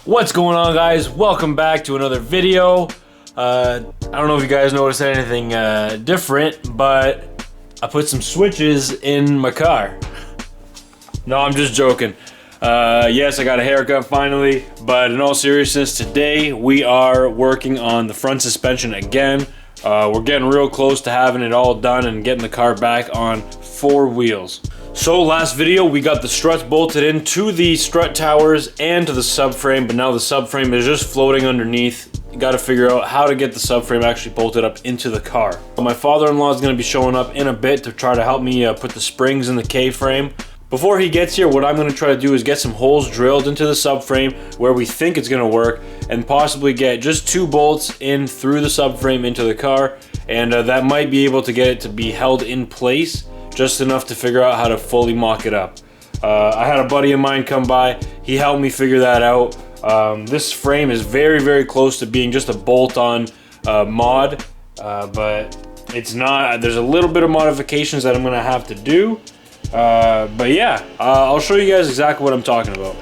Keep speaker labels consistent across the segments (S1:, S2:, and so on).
S1: What's going on, guys? Welcome back to another video. I don't know if you guys noticed anything different, but I put some switches in my car. No, I'm just joking. Yes, I got a haircut finally, but in all seriousness, today we are working on the front suspension again. We're getting real close to having it all done and getting the car back on 4 wheels. So last video we got the struts bolted into the strut towers and to the subframe, but now the subframe is just floating underneath. You got to figure out how to get the subframe actually bolted up into the car. My father-in-law is going to be showing up in a bit to try to help me put the springs in the K-frame. Before he gets here, what I'm going to try to do is get some holes drilled into the subframe where we think it's going to work, and possibly get just 2 bolts in through the subframe into the car, and that might be able to get it to be held in place just enough to figure out how to fully mock it up. I had a buddy of mine come by. He helped me figure that out. This frame is very close to being just a bolt-on mod, but it's not. There's a little bit of modifications that I'm going to have to do. But yeah, I'll show you guys exactly what I'm talking about.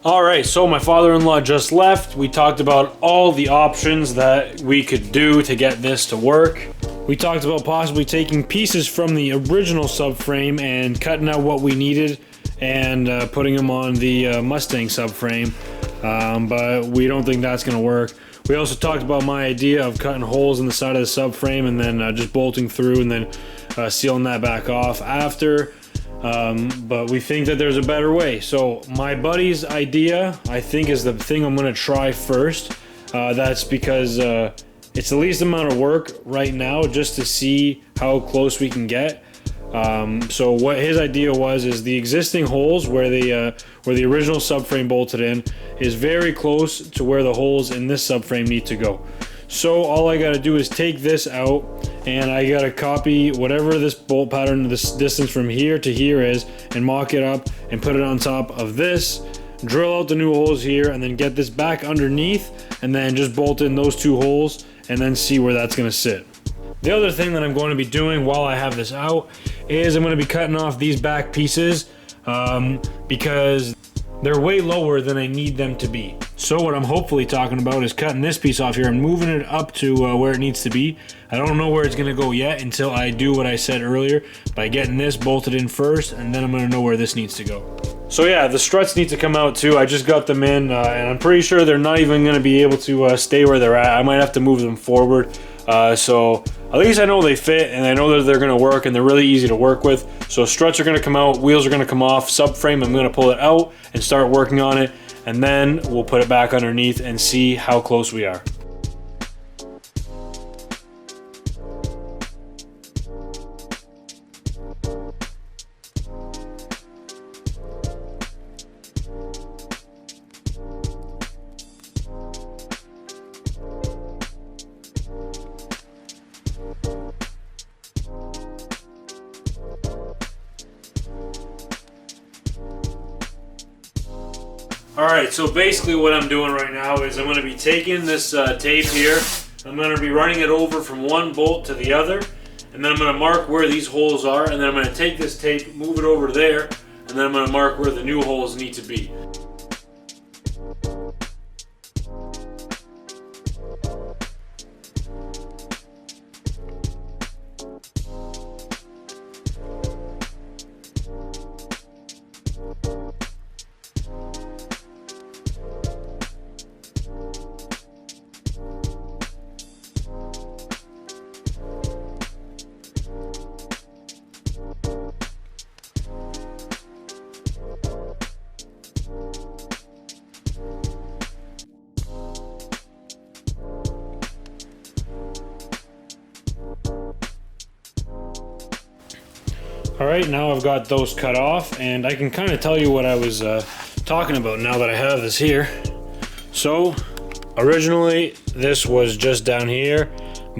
S1: Alright, so my father-in-law just left. We talked about all the options that we could do to get this to work. We talked about possibly taking pieces from the original subframe and cutting out what we needed and putting them on the Mustang subframe, but we don't think that's going to work. We also talked about my idea of cutting holes in the side of the subframe and then just bolting through and then sealing that back off after. But we think that there's a better way. So my buddy's idea, I think, is the thing I'm going to try first. That's because it's the least amount of work right now, just to see how close we can get. So what his idea was is the existing holes where the original subframe bolted in is very close to where the holes in this subframe need to go. So all I got to do is take this out, and I got to copy whatever this bolt pattern, this distance from here to here is, and mock it up and put it on top of this, drill out the new holes here, and then get this back underneath, and then just bolt in those 2 holes and then see where that's going to sit. The other thing that I'm going to be doing while I have this out is I'm going to be cutting off these back pieces because they're way lower than I need them to be. So what I'm hopefully talking about is cutting this piece off here and moving it up to where it needs to be. I don't know where it's going to go yet until I do what I said earlier by getting this bolted in first, and then I'm going to know where this needs to go. So yeah, the struts need to come out too. I just got them in, and I'm pretty sure they're not even going to be able to stay where they're at. I might have to move them forward. So at least I know they fit, and I know that they're going to work, and they're really easy to work with. So struts are going to come out, wheels are going to come off, subframe, I'm going to pull it out and start working on it, and then we'll put it back underneath and see how close we are. Alright, so basically what I'm doing right now is I'm going to be taking this tape here, I'm going to be running it over from one bolt to the other, and then I'm going to mark where these holes are, and then I'm going to take this tape, move it over there, and then I'm going to mark where the new holes need to be. Alright, now I've got those cut off, and I can kind of tell you what I was talking about now that I have this here. So originally this was just down here,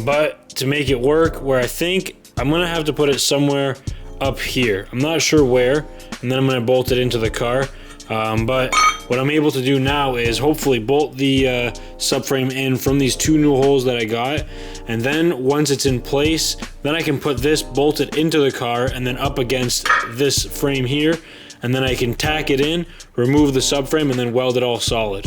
S1: but to make it work, where I think I'm gonna have to put it somewhere up here. I'm not sure where, and then I'm gonna bolt it into the car. But what I'm able to do now is hopefully bolt the subframe in from these two new holes that I got, and then once it's in place, then I can put this bolted into the car and then up against this frame here, and then I can tack it in, remove the subframe, and then weld it all solid.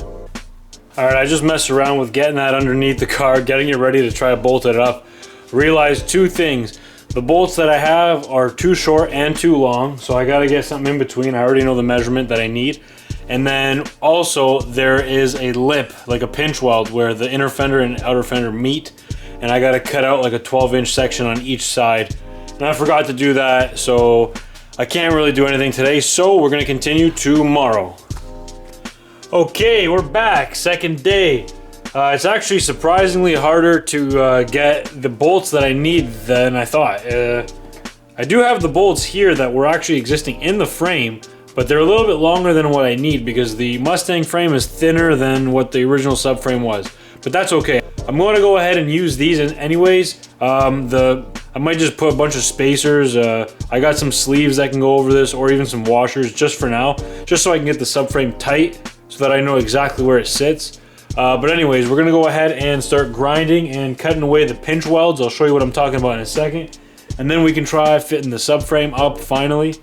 S1: Alright, I just messed around with getting that underneath the car, getting it ready to try to bolt it up. Realized two things. The bolts that I have are too short and too long, so I gotta get something in between. I already know the measurement that I need. And then also there is a lip, like a pinch weld, where the inner fender and outer fender meet, and I gotta cut out like a 12-inch section on each side. And I forgot to do that, so I can't really do anything today, so we're gonna continue tomorrow. Okay, we're back, second day. It's actually surprisingly harder to get the bolts that I need than I thought. I do have the bolts here that were actually existing in the frame, but they're a little bit longer than what I need because the Mustang frame is thinner than what the original subframe was. But that's okay. I'm going to go ahead and use these anyways. I might just put a bunch of spacers. I got some sleeves that can go over this, or even some washers just for now, just so I can get the subframe tight so that I know exactly where it sits. But anyways, we're gonna go ahead and start grinding and cutting away the pinch welds. I'll show you what I'm talking about in a second. And then we can try fitting the subframe up finally,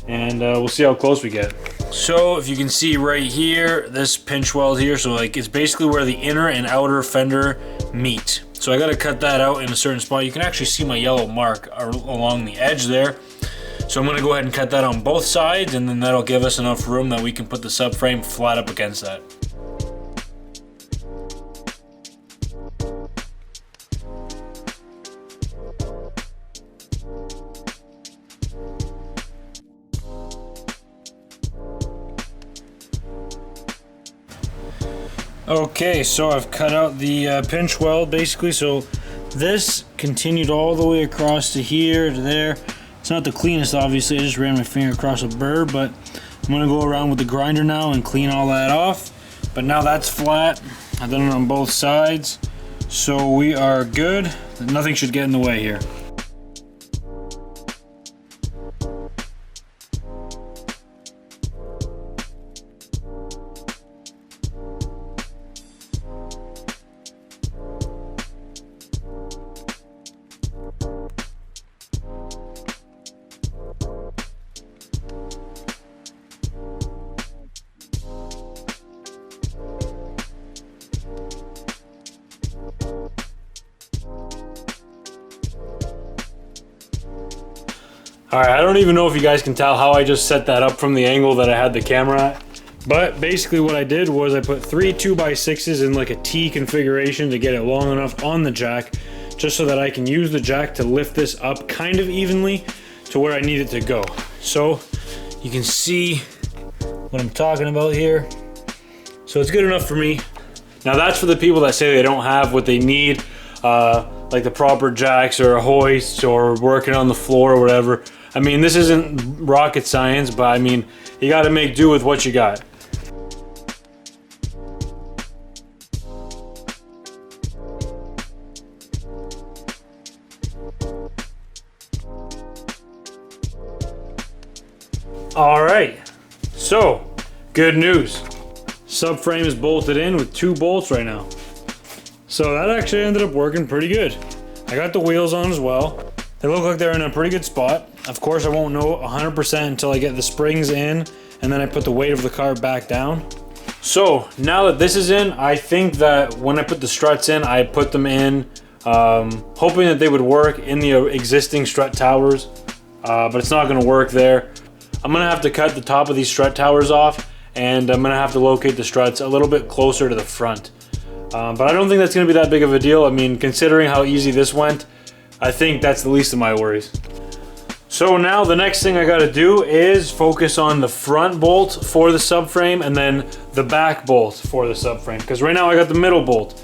S1: and we'll see how close we get. So if you can see right here, this pinch weld here, so like it's basically where the inner and outer fender meet. So I gotta cut that out in a certain spot. You can actually see my yellow mark along the edge there. So I'm gonna go ahead and cut that on both sides, and then that'll give us enough room that we can put the subframe flat up against that. Okay, so I've cut out the pinch weld basically, so this continued all the way across to here, to there. It's not the cleanest, obviously, I just ran my finger across a burr, but I'm gonna go around with the grinder now and clean all that off. But now that's flat, I've done it on both sides, so we are good. Nothing should get in the way here. Alright, I don't even know if you guys can tell how I just set that up from the angle that I had the camera at. But basically what I did was I put 3 2x6s in like a T configuration to get it long enough on the jack, just so that I can use the jack to lift this up kind of evenly to where I need it to go. So you can see what I'm talking about here. So it's good enough for me. Now that's for the people that say they don't have what they need, like the proper jacks or a hoist or working on the floor or whatever. I mean, this isn't rocket science, but I mean, you gotta make do with what you got. All right, so good news. Subframe is bolted in with 2 bolts right now. So that actually ended up working pretty good. I got the wheels on as well. They look like they're in a pretty good spot. Of course, I won't know 100% until I get the springs in and then I put the weight of the car back down. So now that this is in, I think that when I put the struts in, I put them in hoping that they would work in the existing strut towers, but it's not gonna work there. I'm gonna have to cut the top of these strut towers off, and I'm gonna have to locate the struts a little bit closer to the front. But I don't think that's gonna be that big of a deal. I mean, considering how easy this went, I think that's the least of my worries. So now the next thing I gotta do is focus on the front bolt for the subframe and then the back bolt for the subframe, because right now I got the middle bolt.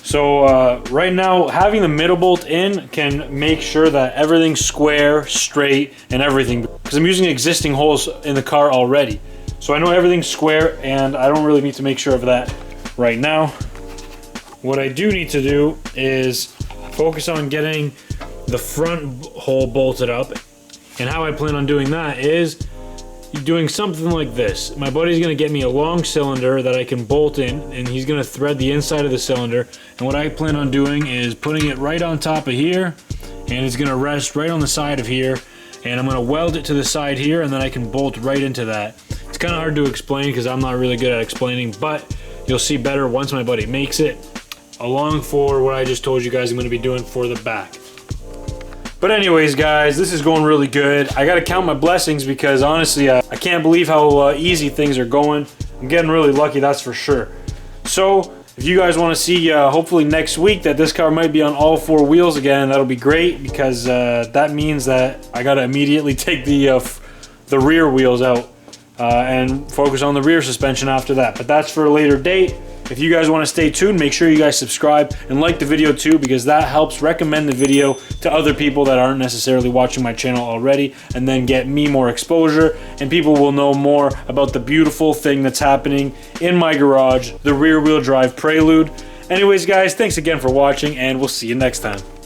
S1: So right now having the middle bolt in can make sure that everything's square, straight, and everything, because I'm using existing holes in the car already. So I know everything's square, and I don't really need to make sure of that right now. What I do need to do is focus on getting the front hole bolted up. And how I plan on doing that is doing something like this. My buddy's gonna get me a long cylinder that I can bolt in, and he's gonna thread the inside of the cylinder. And what I plan on doing is putting it right on top of here, and it's gonna rest right on the side of here. And I'm gonna weld it to the side here, and then I can bolt right into that. It's kind of hard to explain because I'm not really good at explaining, but you'll see better once my buddy makes it, along for what I just told you guys I'm gonna be doing for the back. But anyways, guys, this is going really good. I gotta count my blessings because honestly, I can't believe how easy things are going. I'm getting really lucky, that's for sure. So, if you guys want to see, hopefully next week, that this car might be on all 4 wheels again, that'll be great because that means that I gotta immediately take the rear wheels out and focus on the rear suspension after that. But that's for a later date. If you guys want to stay tuned, make sure you guys subscribe and like the video too, because that helps recommend the video to other people that aren't necessarily watching my channel already, and then get me more exposure, and people will know more about the beautiful thing that's happening in my garage, the rear wheel drive Prelude. Anyways, guys, thanks again for watching, and we'll see you next time.